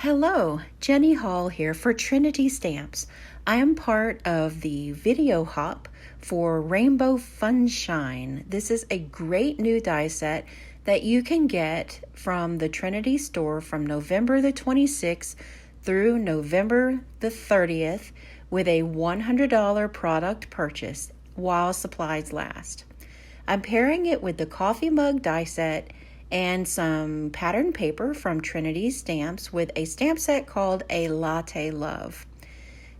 Hello, Jenny Hall here for Trinity Stamps. I am part of the video hop for Rainbow Funshine. This is a great new die set that you can get from the Trinity store from November the 26th through November the 30th with a $100 product purchase while supplies last. I'm pairing it with the coffee mug die set and some pattern paper from Trinity Stamps with a stamp set called a Latte Love.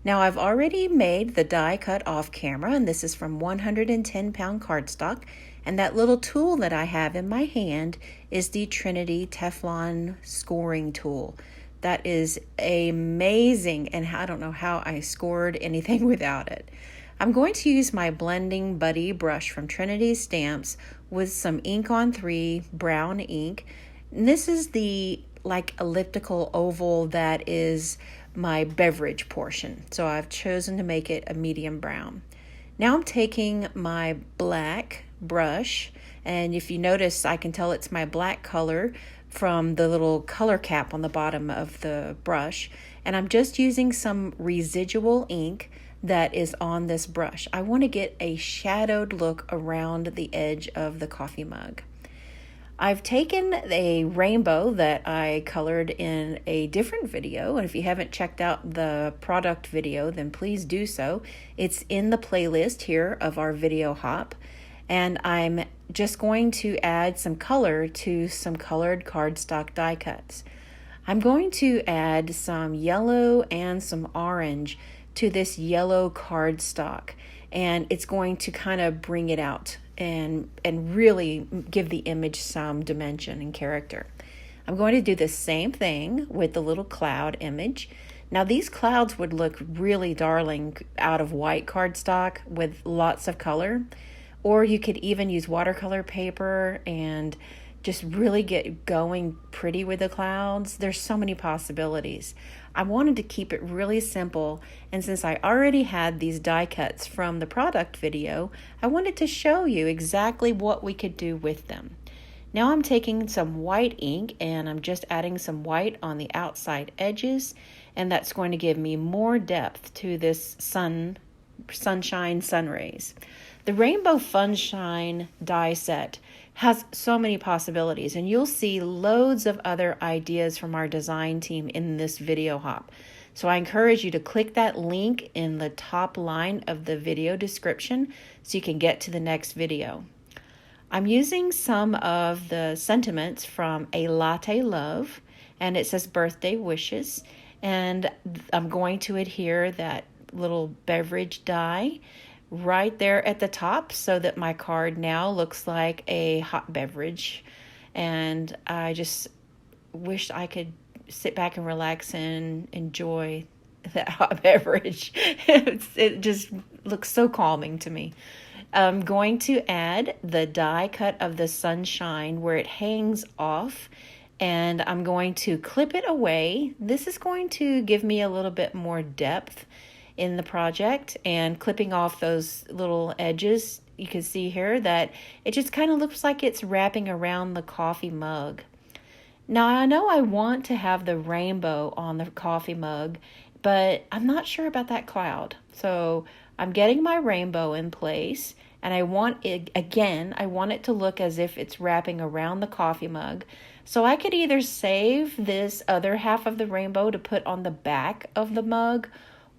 Now I've already made the die cut off camera, and this is from 110-pound cardstock, and that little tool that I have in my hand is the Trinity Teflon scoring tool. That is amazing, and I don't know how I scored anything without it. I'm going to use my Blending Buddy brush from Trinity Stamps with some ink on 3 brown ink. And this is the elliptical oval that is my beverage portion. So I've chosen to make it a medium brown. Now I'm taking my black brush, and if you notice, I can tell it's my black color from the little color cap on the bottom of the brush. And I'm just using some residual ink that is on this brush. I want to get a shadowed look around the edge of the coffee mug. I've taken a rainbow that I colored in a different video, and if you haven't checked out the product video, then please do so. It's in the playlist here of our video hop, and I'm just going to add some color to some colored cardstock die cuts. I'm going to add some yellow and some orange to this yellow cardstock, and it's going to kind of bring it out and really give the image some dimension and character. I'm going to do the same thing with the little cloud image. Now these clouds would look really darling out of white cardstock with lots of color, or you could even use watercolor paper and just really get going pretty with the clouds. There's so many possibilities. I wanted to keep it really simple, and since I already had these die cuts from the product video, I wanted to show you exactly what we could do with them. Now I'm taking some white ink and I'm just adding some white on the outside edges, and that's going to give me more depth to this sunshine sun rays. The Rainbow Funshine die set has so many possibilities, and you'll see loads of other ideas from our design team in this video hop. So I encourage you to click that link in the top line of the video description so you can get to the next video. I'm using some of the sentiments from A Latte Love, and it says birthday wishes, and I'm going to adhere that little beverage die right there at the top so that my card now looks like a hot beverage. And I just wish I could sit back and relax and enjoy that hot beverage. It just looks so calming to me. I'm going to add the die cut of the sunshine where it hangs off, and I'm going to clip it away. This is going to give me a little bit more depth in the project, and clipping off those little edges, you can see here that it just kind of looks like it's wrapping around the coffee mug. Now I know I want to have the rainbow on the coffee mug, but I'm not sure about that cloud. So I'm getting my rainbow in place, and I want it to look as if it's wrapping around the coffee mug. So I could either save this other half of the rainbow to put on the back of the mug,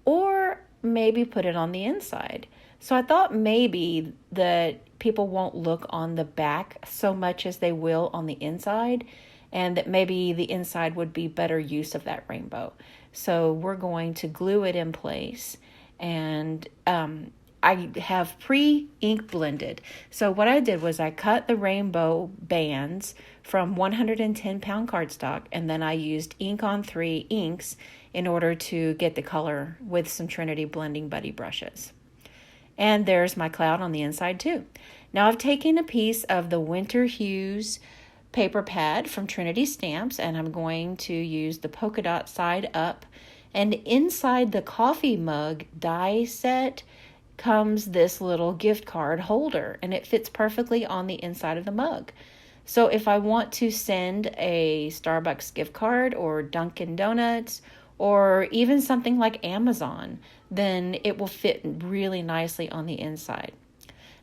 or maybe put it on the inside. So I thought maybe that people won't look on the back so much as they will on the inside, and that maybe the inside would be better use of that rainbow. So we're going to glue it in place, and I have pre-ink blended. So what I did was I cut the rainbow bands from 110-pound cardstock, and then I used ink on 3 inks in order to get the color with some Trinity Blending Buddy brushes. And there's my cloud on the inside too. Now I've taken a piece of the Winter Hues paper pad from Trinity Stamps, and I'm going to use the polka dot side up. And inside the coffee mug die set comes this little gift card holder, and it fits perfectly on the inside of the mug. So if I want to send a Starbucks gift card or Dunkin' Donuts or even something like Amazon, then it will fit really nicely on the inside.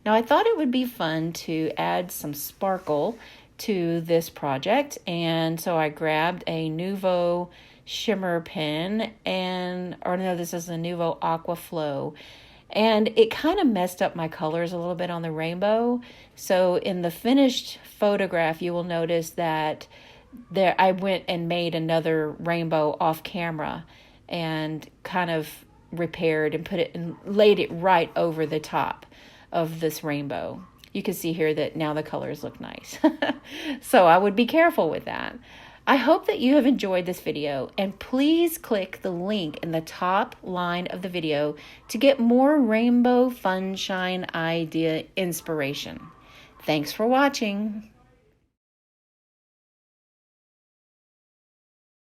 Now I thought it would be fun to add some sparkle to this project, and so I grabbed a Nuvo shimmer pen, this is a Nuvo Aqua Flow, and it kind of messed up my colors a little bit on the rainbow. So in the finished photograph, you will notice that there I went and made another rainbow off camera and kind of repaired and put it and laid it right over the top of this rainbow. You can see here that now the colors look nice. So I would be careful with that. I hope that you have enjoyed this video, and please click the link in the top line of the video to get more Rainbow Funshine idea inspiration. Thanks for watching.